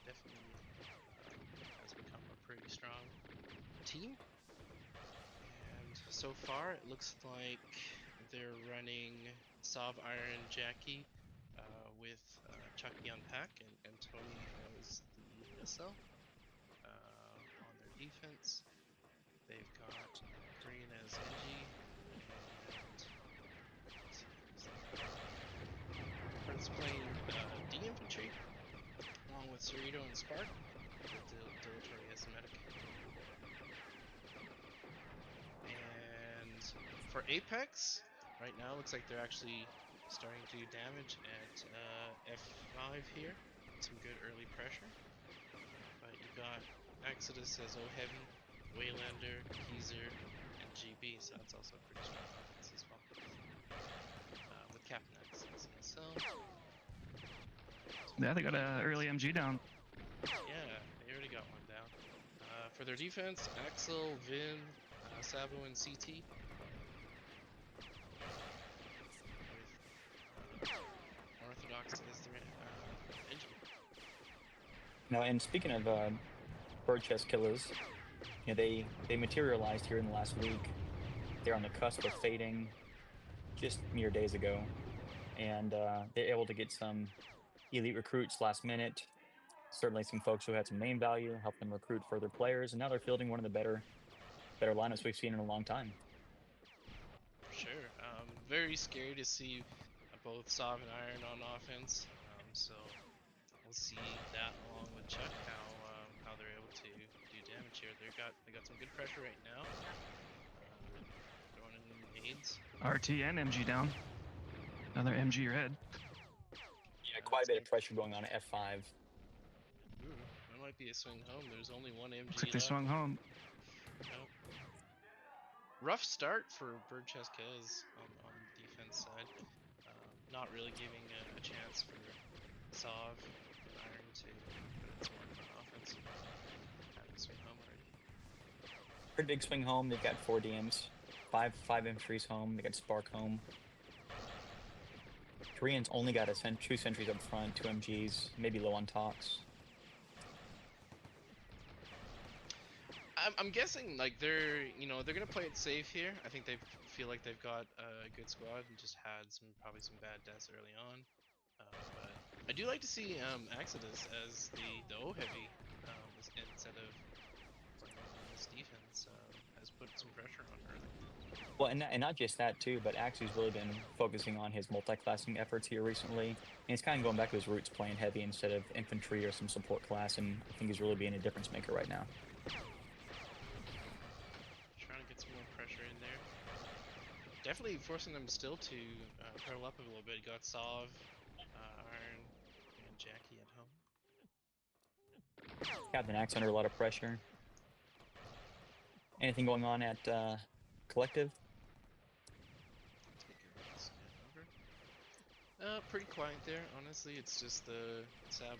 definitely has become a pretty strong team. And so far, it looks like they're running Sav, Iron, Jackie with Chucky on pack and Tony as the SL on their defense. They've got Korean as NG and Prince playing D Infantry along with Cerrito and Spark with Dilatory as the medic. And for Apex, right now looks like they're actually starting to do damage at F5 here. Some good early pressure. But you got Exodus as O Heavy, Waylander, Keezer, and GB, so that's also a pretty strong offense as well. With Captain X as SL. Yeah, they got an early MG down. Yeah, they already got one down. For their defense, Axel, Vin, Sabo, and CT. With Orthodox as their engine. Now, and speaking of bird chest killers, you know, they materialized here in the last week. They're on the cusp of fading just mere days ago, and they're able to get some elite recruits last minute. Certainly some folks who had some name value, helped them recruit further players, and now they're fielding one of the better lineups we've seen in a long time. For sure. Very scary to see both Sav and Iron on offense. So we'll see that along with Chuck how they're able to do damage here. They got some good pressure right now. Throwing in nades. RT and MG down. Another MG red. Yeah, quite a bit of pressure going on at F5. Ooh, that might be a swing home. There's only one MG Looks like they left. swung home. Yep. Rough start for bird chest kills on the defense side. Not really giving a chance for Sav and Iron to put in some work on offense. Having swing home already. Pretty big swing home. They've got 4 DMs, five M3s home. They got Spark home. Koreans only got 2 sentries up front, 2 MGs, maybe low on talks. I'm guessing like they're gonna play it safe here. I think they feel like they've got a good squad and just had probably some bad deaths early on. But I do like to see Exodus as the O heavy instead of playing this defense has put some pressure on early. Well, and not just that too, but Axie's really been focusing on his multi-classing efforts here recently, and he's kind of going back to his roots, playing heavy instead of infantry or some support class, and I think he's really being a difference maker right now. Trying to get some more pressure in there. Definitely forcing them still to curl up a little bit. You got Sav, Iron, and Jackie at home. Captain Axe under a lot of pressure. Anything going on at Collective? Pretty quiet there, honestly. It's just the Sabo,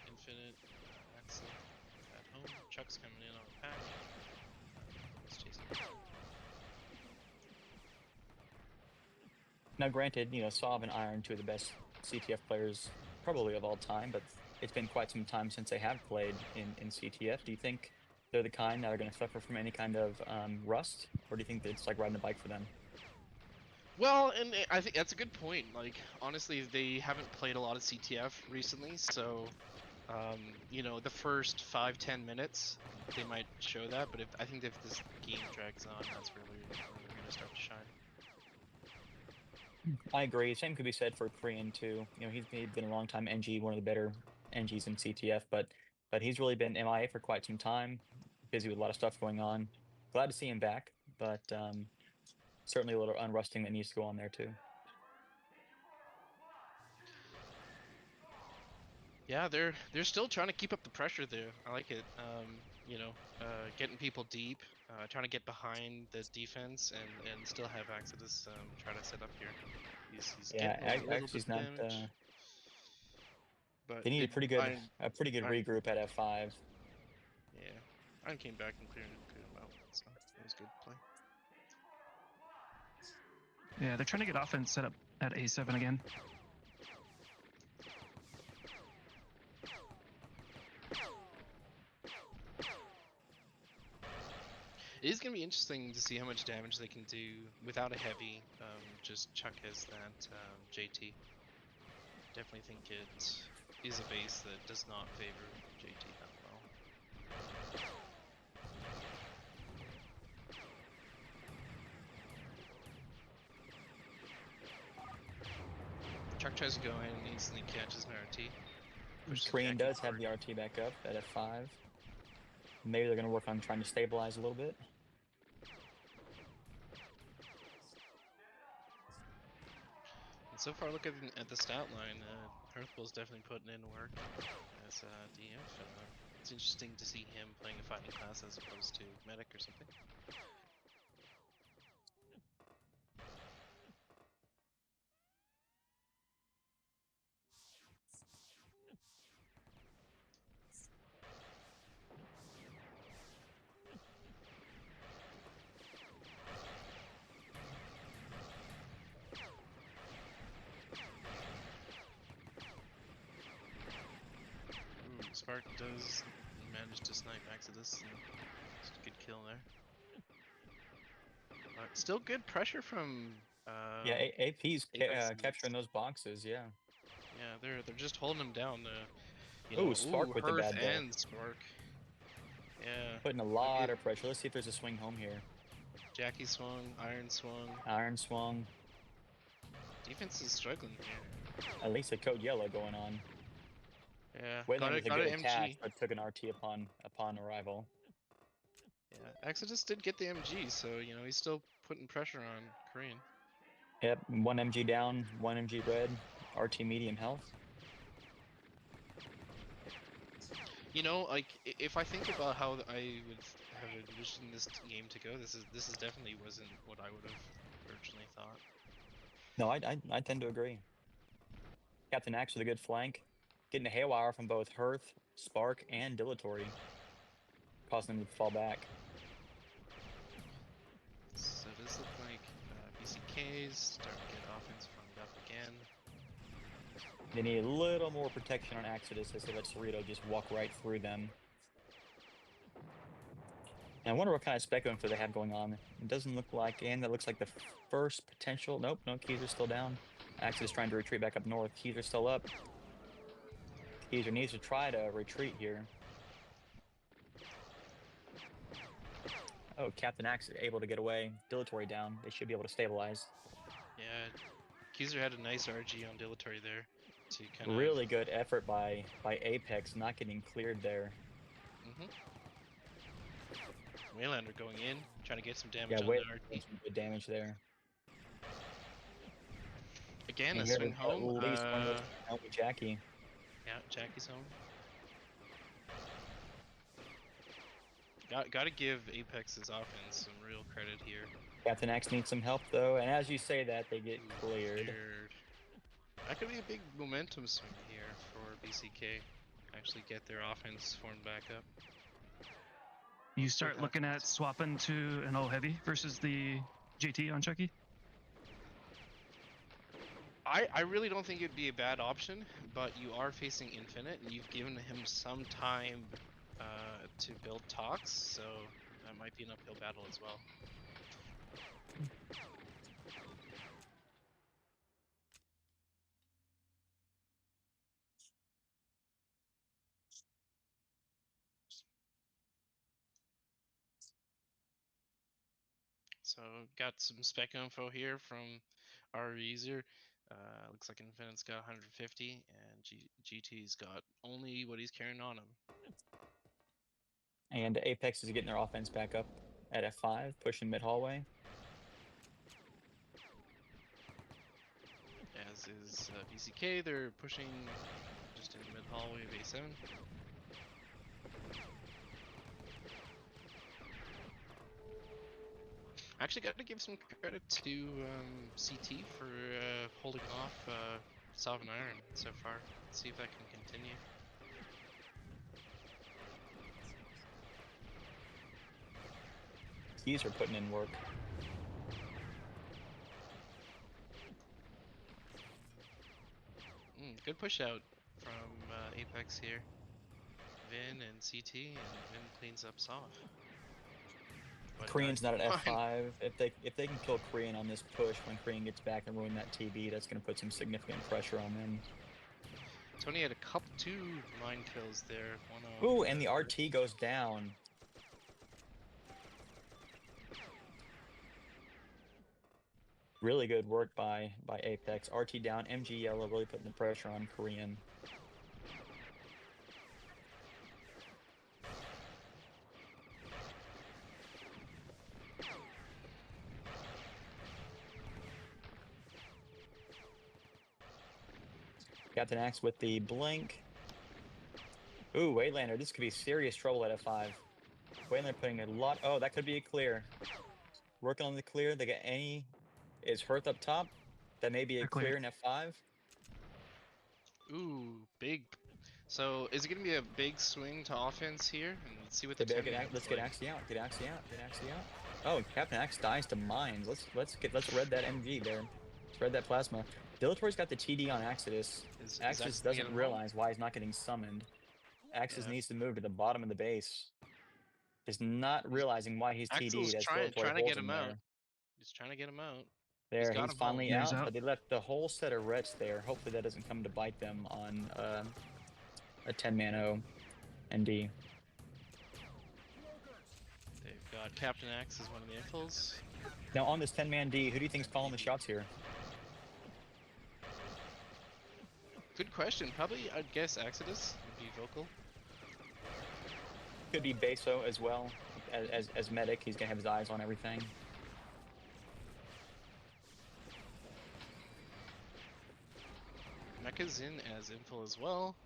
Infinite, Axel at home. Chuck's coming in on the pack. He's chasing. Now, granted, you know, Sav and Iron, 2 of the best CTF players probably of all time, but it's been quite some time since they have played in CTF. Do you think they're the kind that are going to suffer from any kind of rust, or do you think that it's like riding a bike for them? Well, and I think that's a good point. Like, honestly, they haven't played a lot of CTF recently, so the first 5-10 minutes they might show that. But I think if this game drags on, that's really when they're going to start to shine. I agree. Same could be said for Korean too. You know, he's been a long time NG, one of the better NGs in CTF, but he's really been MIA for quite some time, busy with a lot of stuff going on. Glad to see him back, but certainly a little unrusting that needs to go on there too. Yeah, they're still trying to keep up the pressure there. I like it. Getting people deep, trying to get behind the defense, and still have Exodus try to set up here. He's getting a little bit of damage. But they need a pretty good regroup at F5. Yeah, Iron came back and cleared him out, so it was good play. Yeah, they're trying to get offense set up at A7 again. It is going to be interesting to see how much damage they can do without a heavy, just chuck as that JT. Definitely think it is a base that does not favor JT that well. Chuck tries to go in and instantly catches an RT. Korean does have the RT back up at F5. Maybe they're going to work on trying to stabilize a little bit. And so far, look at the stat line. Hearthbull's definitely putting in work as DF. It's interesting to see him playing a fighting class as opposed to medic or something. Spark does manage to snipe Exodus. It's a good kill there. But still good pressure from. Yeah, AP's Apex's. capturing those boxes. Yeah. Yeah, they're just holding him down. Ooh, Spark with the Hearth bad death. and Spark. Yeah. Putting a lot of pressure. Let's see if there's a swing home here. Jackie swung, Iron swung. Iron swung. Defense is struggling here. At least a code yellow going on. Yeah, Wayland with a good MG. attack, but took an RT upon arrival. Yeah, Exodus did get the MG, so he's still putting pressure on Korean. Yep, 1 MG down, 1 MG red, RT medium health. Like if I think about how I would have envisioned this game to go, this is definitely wasn't what I would have originally thought. No, I tend to agree. Captain Axe with a good flank, getting a haywire from both Hearth, Spark, and Dilatory, causing them to fall back. So it does look like BCK's starting to get offense farmed up again. They need a little more protection on Exodus as they let Cerrito just walk right through them. And I wonder what kind of spec info they have going on. It doesn't look like, and that looks like the first potential. Nope, no, Keezer's still down. Exodus trying to retreat back up north. Keezer's still up. Keezer needs to try to retreat here. Oh, Captain Axe able to get away. Dilatory down. They should be able to stabilize. Yeah, Keezer had a nice RG on Dilatory there. To kind really good effort by Apex, not getting cleared there. Waylander going in, trying to get some damage on the RT. Some good damage there. Again, a swing home. At least one with Jackie. Yeah, Jackie's home. Got to give Apex's offense some real credit here. Captain X needs some help though, and as you say that, they get cleared. That could be a big momentum swing here for BCK. Actually get their offense formed back up. You start looking at swapping to an all heavy versus the JT on Chucky? I really don't think it'd be a bad option, but you are facing Infinite, and you've given him some time to build talks, so that might be an uphill battle as well. So got some spec info here from our user. Looks like Infinite's got 150 and GT's got only what he's carrying on him. And Apex is getting their offense back up at F5, pushing mid hallway. As is BCK, they're pushing just into mid hallway of A7. Actually, got to give some credit to CT for holding off Sov and Iron so far. Let's see if that can continue. Keys are putting in work. Good push out from Apex here. Vin and CT, and Vin cleans up Sov. But Korean's not at come on. F5. If they can kill Korean on this push when Korean gets back and ruin that TB, that's going to put some significant pressure on them. Tony had two mine kills there. One on. Ooh, and the RT goes down. Really good work by Apex. RT down, MG yellow really putting the pressure on Korean. Captain Axe with the blink. Ooh, Waylander, this could be serious trouble at F5. Waylander putting a lot. Oh, that could be a clear. Working on the clear. They get any. Is Hearth up top? That may be a They're clear. clear in F5. Ooh, big. So is it gonna be a big swing to offense here? And let's see what the They better 10 get. Let's get like. Axe out. Get Axe out. Get Axe out. Oh, Captain Axe dies to mines. Let's red that MG there. Let's red that plasma. Dilatory's got the TD on Axis. Is Axis Axis gonna get doesn't him home? realize why he's not getting summoned. Axis Yeah. needs to move to the bottom of the base. Is not realizing why he's Axel's TD'd as trying Dilatory to holds get him him out. there. He's trying to get him out. There, got he's him home. finally Yeah, he's out, out. but they left the whole set of Rets there. Hopefully that doesn't come to bite them on a 10-man O and D. They've got Captain Axe as one of the infos. Now on this 10-man D, who do you think's calling the shots here? Good question. Probably, I'd guess Exodus would be vocal. Could be Beso as well, as medic. He's gonna have his eyes on everything. Mecha's in as info as well.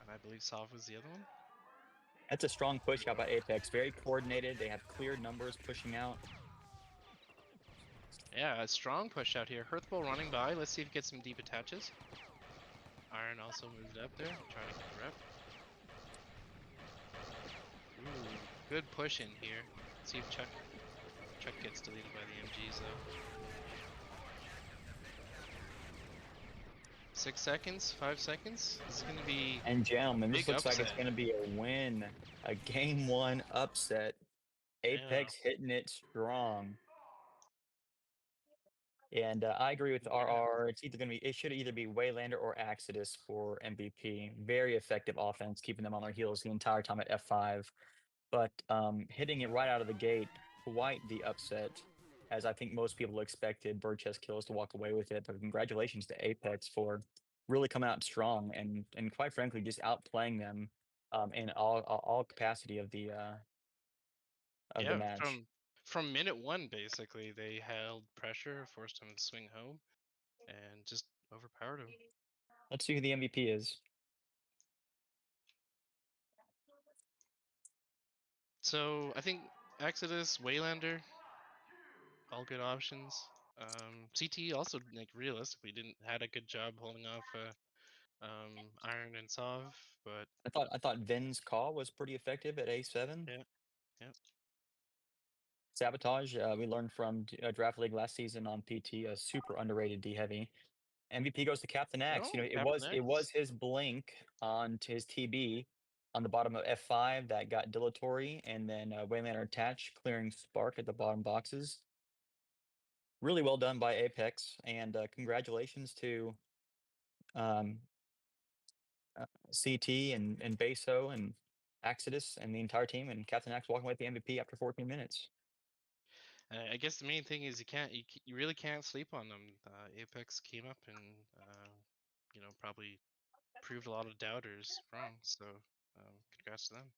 And I believe Sov was the other one. That's a strong push out by Apex. Very coordinated. They have clear numbers pushing out. Yeah, a strong push out here. Hearthbowl running by. Let's see if he gets some deep attaches. Iron also moved up there, trying to get the rep. Ooh, good push in here. Let's see if Chuck gets deleted by the MGs though. 6 seconds, 5 seconds. This is gonna be And gentlemen, this big looks like it's upset. gonna be a win, a game one upset. Apex hitting it strong. And I agree with RR. It's either gonna be. It should either be Waylander or Axidus for MVP. Very effective offense, keeping them on their heels the entire time at F5. But hitting it right out of the gate, quite the upset, as I think most people expected Bird Chest Kills to walk away with it. But congratulations to Apex for really coming out strong and quite frankly just outplaying them in all capacity of the match. From minute one basically they held pressure, forced him to swing home, and just overpowered him. Let's see who the MVP is. So I think Exodus, Waylander, all good options. CT also like realistically had a good job holding off Iron and Sov, but I thought Vin's call was pretty effective at A7. yeah. Sabotage, we learned from Draft League last season on PT, a super underrated D heavy. MVP goes to Captain X. You know, Captain it was X. his blink on to his TB on the bottom of F5 that got dilatory, and then Waylander attach, clearing Spark at the bottom boxes. Really well done by Apex, and congratulations to CT and Beso and Axidus and the entire team, and Captain X walking away with the MVP after 14 minutes. I guess the main thing is you really can't sleep on them. Apex came up and probably proved a lot of doubters wrong. So congrats to them.